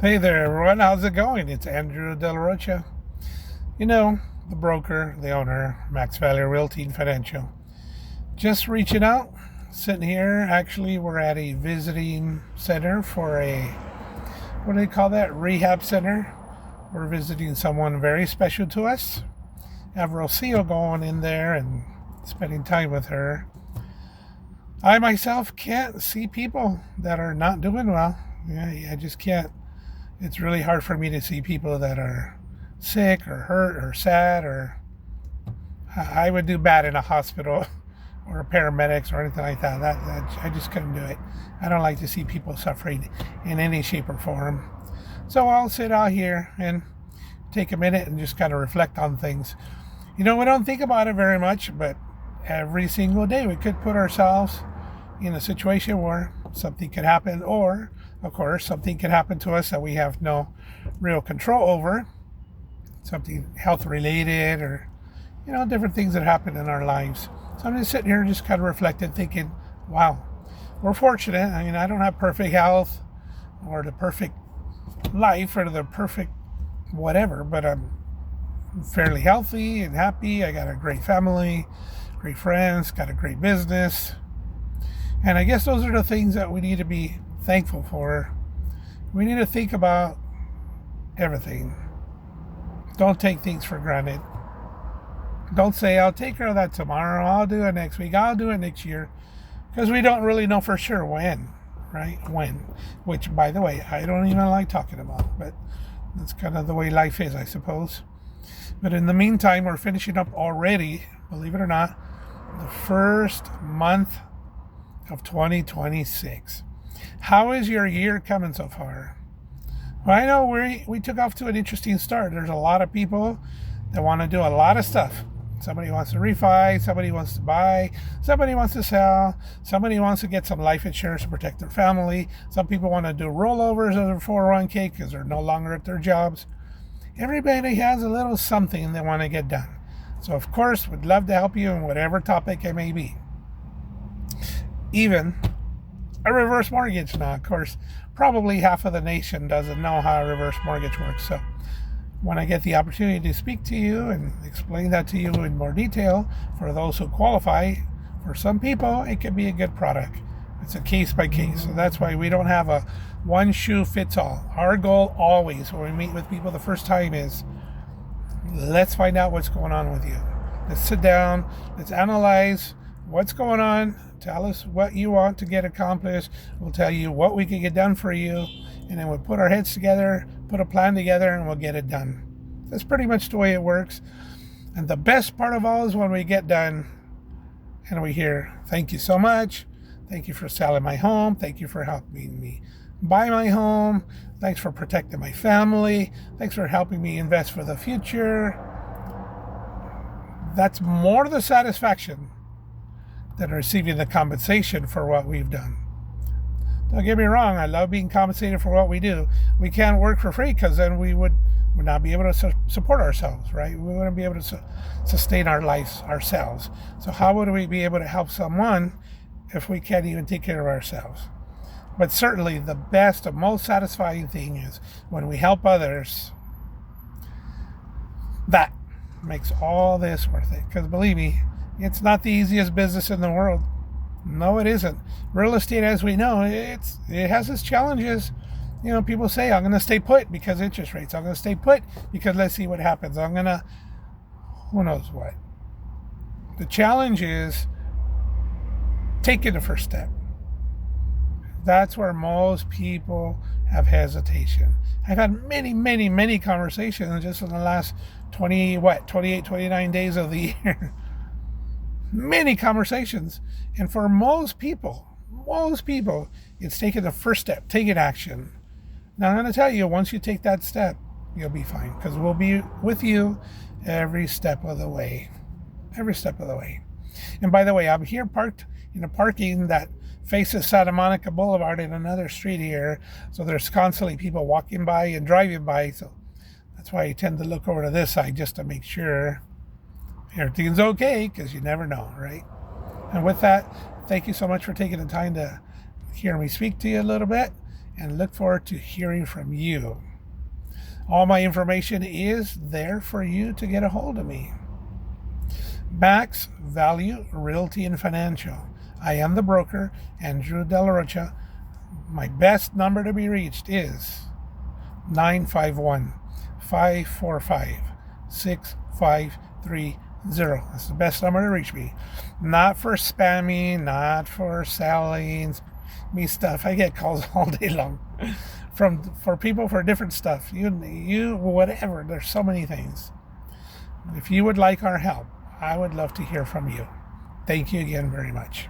Hey there, everyone. How's it going? It's Andrew De La Rocha. You know, the broker, the owner, Max Valley Realty and Financial. Just reaching out, sitting here. Actually, we're at a visiting center for what do they call that? Rehab center. We're visiting someone very special to us. Have Rocio going in there and spending time with her. I myself can't see people that are not doing well. Yeah, I just can't. It's really hard for me to see people that are sick or hurt or sad, or I would do bad in a hospital or paramedics or anything like that. I just couldn't do it. I don't like to see people suffering in any shape or form. So I'll sit out here and take a minute and just kind of reflect on things. We don't think about it very much, but every single day we could put ourselves in a situation where something could happen, or of course something could happen to us that we have no real control over, something health related, or different things that happen in our lives. So I'm just sitting here just kind of reflecting, thinking, wow, we're fortunate. I mean, I don't have perfect health or the perfect life or the perfect whatever, but I'm fairly healthy and happy. I got a great family, great friends, got a great business. And I guess those are the things that we need to be thankful for. We need to think about everything. Don't take things for granted. Don't say, I'll take care of that tomorrow, I'll do it next week, I'll do it next year. Because we don't really know for sure when, right? When. Which, by the way, I don't even like talking about. But that's kind of the way life is, I suppose. But in the meantime, we're finishing up already, believe it or not, the first month of 2026. How is your year coming so far? Well, I know we took off to an interesting start. There's a lot of people that want to do a lot of stuff. Somebody wants to refi, somebody wants to buy, somebody wants to sell, somebody wants to get some life insurance to protect their family. Some people want to do rollovers of their 401k because they're no longer at their jobs. Everybody has a little something they want to get done. So of course, we'd love to help you in whatever topic it may be. Even a reverse mortgage now. Of course, probably half of the nation doesn't know how a reverse mortgage works. So when I get the opportunity to speak to you and explain that to you in more detail, for those who qualify, for some people, it can be a good product. It's a case by case. So that's why we don't have a one shoe fits all. Our goal always when we meet with people the first time is, let's find out what's going on with you. Let's sit down, let's analyze what's going on. Tell us what you want to get accomplished. We'll tell you what we can get done for you. And then we'll put our heads together, put a plan together, and we'll get it done. That's pretty much the way it works. And the best part of all is when we get done and we hear, thank you so much. Thank you for selling my home. Thank you for helping me buy my home. Thanks for protecting my family. Thanks for helping me invest for the future. That's more the satisfaction than receiving the compensation for what we've done. Don't get me wrong, I love being compensated for what we do. We can't work for free because then we would not be able to support ourselves, right? We wouldn't be able to sustain our lives ourselves. So how would we be able to help someone if we can't even take care of ourselves? But certainly the best and most satisfying thing is when we help others. That makes all this worth it. Because believe me, it's not the easiest business in the world. No, it isn't. Real estate, as we know, it has its challenges. People say, I'm going to stay put because interest rates. I'm going to stay put because let's see what happens. Who knows what. The challenge is taking the first step. That's where most people have hesitation. I've had many, many, many conversations just in the last 28, 29 days of the year. Many conversations. And for most people, it's taking the first step, taking action. Now I'm going to tell you, once you take that step, you'll be fine because we'll be with you every step of the way. Every step of the way. And by the way, I'm here parked in a parking that faces Santa Monica Boulevard in another street here. So there's constantly people walking by and driving by. So that's why I tend to look over to this side just to make sure everything's okay, because you never know, right? And with that, thank you so much for taking the time to hear me speak to you a little bit. and look forward to hearing from you. All my information is there for you to get a hold of me. Max Value Realty and Financial. I am the broker, Andrew De La Rocha. My best number to be reached is 951-545-6530. That's the best number to reach me. Not for spamming, not for selling me stuff. I get calls all day long for people for different stuff. You whatever. There's so many things. If you would like our help, I would love to hear from you. Thank you again very much.